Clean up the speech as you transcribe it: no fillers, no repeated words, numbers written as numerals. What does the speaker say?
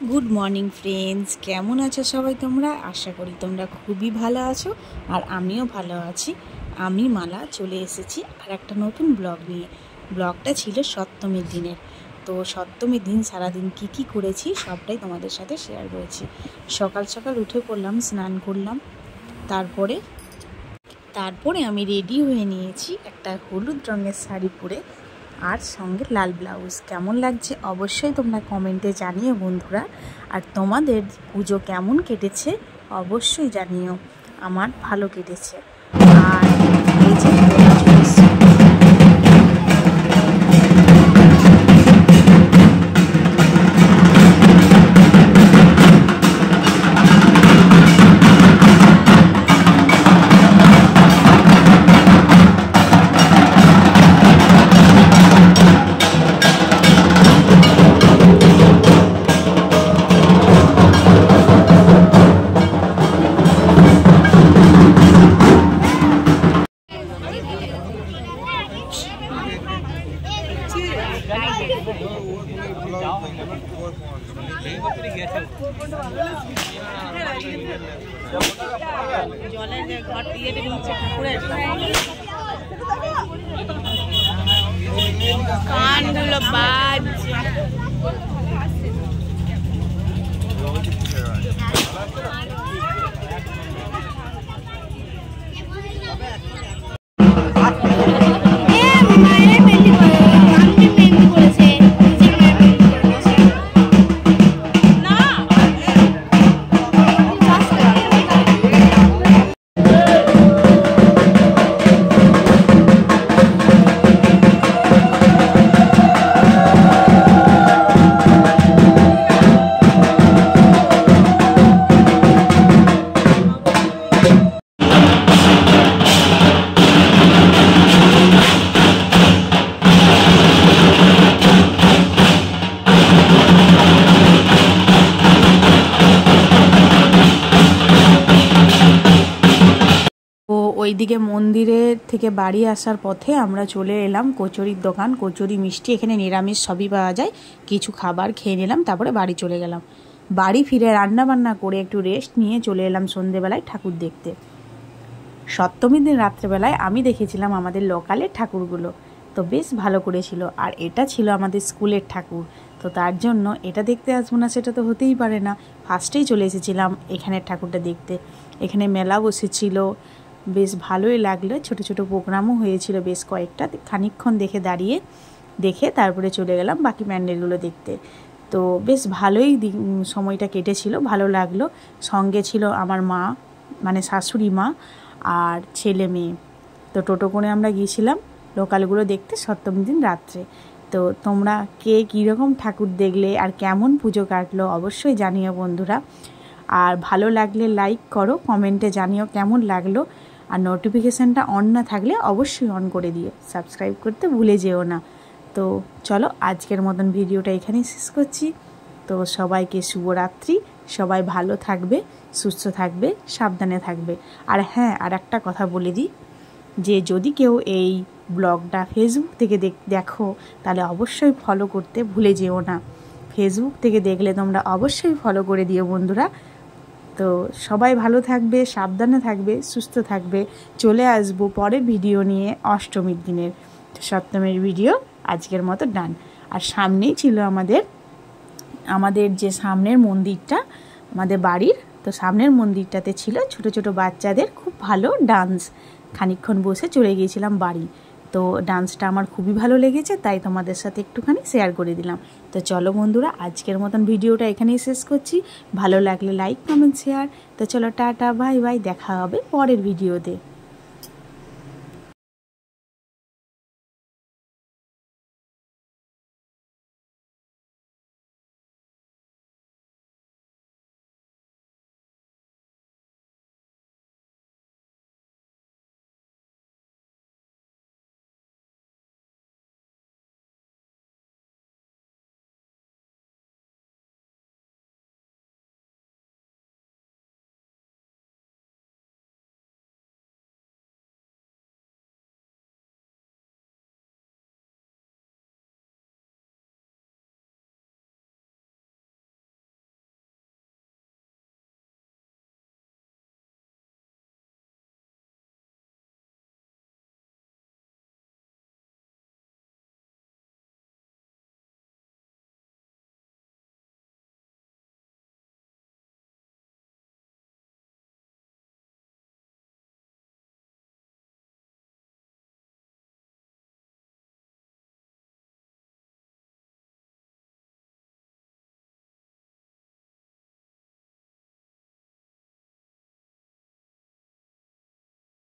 Good morning friends, কেমন আছো সবাই তোমরা? আশা করি তোমরা খুবই ভালো আছো আর আমিও ভালো আছি। আমি মালা চলে এসেছি আর একটা নতুন ব্লগ নিয়ে। ব্লগটা ছিল সপ্তমীর দিনের। তো সপ্তমীর দিন সারাদিন কি করেছি সবটাই তোমাদের সাথে শেয়ার করেছি। সকাল সকাল উঠে পড়লাম, স্নান করলাম, তারপরে আমি রেডি হয়ে নিয়েছি একটা হলুদ রঙের শাড়ি পরে আর সঙ্গে লাল ব্লাউজ। কেমন লাগছে অবশ্যই তোমরা কমেন্টে জানিও বন্ধুরা। আর তোমাদের পুজো কেমন কেটেছে অবশ্যই জানিও। আমার ভালো কেটেছে। আর এই যে কানগুলো বাজ ওইদিকে মন্দিরের থেকে বাড়ি আসার পথে আমরা চলে এলাম কচুরির দোকান। কচুরি মিষ্টি এখানে নিরামিষ সবই পাওয়া যায়। কিছু খাবার খেয়ে নিলাম, তারপরে বাড়ি চলে গেলাম। বাড়ি ফিরে রান্না বান্না করে একটু রেস্ট নিয়ে চলে এলাম সন্ধেবেলায় ঠাকুর দেখতে। সপ্তমীর দিন রাত্রেবেলায় আমি দেখেছিলাম আমাদের লোকালের ঠাকুরগুলো, তো বেশ ভালো করেছিল। আর এটা ছিল আমাদের স্কুলের ঠাকুর, তো তার জন্য এটা দেখতে আসবো না সেটা তো হতেই পারে না। ফার্স্টেই চলে এসেছিলাম এখানের ঠাকুরটা দেখতে। এখানে মেলা বসেছিল, বেশ ভালোই লাগলো। ছোট ছোট প্রোগ্রামও হয়েছিল বেশ কয়েকটা। খানিকক্ষণ দেখে তারপরে চলে গেলাম বাকি প্যান্ডেলগুলো দেখতে। তো বেশ ভালোই সময়টা কেটেছিল, ভালো লাগলো। সঙ্গে ছিল আমার মা, মানে শাশুড়ি মা আর ছেলে মেয়ে। তো টোটো করে আমরা গিয়েছিলাম লোকালগুলো দেখতে সপ্তমীর দিন রাত্রে। তো তোমরা কে কীরকম ঠাকুর দেখলে আর কেমন পুজো কাটলো অবশ্যই জানিও বন্ধুরা। আর ভালো লাগলে লাইক করো, কমেন্টে জানিও কেমন লাগলো। আর নোটিফিকেশানটা অন না থাকলে অবশ্যই অন করে দিও, সাবস্ক্রাইব করতে ভুলে যেও না। তো চলো আজকের মতন ভিডিওটা এখানেই শেষ করছি। তো সবাইকে শুভরাত্রি, সবাই ভালো থাকবে, সুস্থ থাকবে, সাবধানে থাকবে। আর হ্যাঁ, আর একটা কথা বলে দিই, যে যদি কেউ এই ব্লগটা ফেসবুক থেকে দেখো তাহলে অবশ্যই ফলো করতে ভুলে যেও না। ফেসবুক থেকে দেখলে তোমরা অবশ্যই ফলো করে দিও বন্ধুরা। তো সবাই ভালো থাকবে, সাবধানে থাকবে, সুস্থ থাকবে। চলে আসবো পরের ভিডিও নিয়ে অষ্টমীর দিনের। সপ্তমীর ভিডিও আজকের মতো ডান। আর সামনেই ছিল আমাদের যে সামনের মন্দিরটা আমাদের বাড়ির, তো সামনের মন্দিরটাতে ছিল ছোট ছোট বাচ্চাদের খুব ভালো ডান্স। খানিকক্ষণ বসে চলে গিয়েছিলাম বাড়ি। তো ডান্সটা আমার খুবই ভালো লেগেছে, তাই তোমাদের সাথে একটুখানি শেয়ার করে দিলাম। তো চলো বন্ধুরা আজকের মতন ভিডিওটা এখানেই শেষ করছি। ভালো লাগলে লাইক, কমেন্ট, শেয়ার। তো চলো টাটা, বাই বাই, দেখা হবে পরের ভিডিওতে।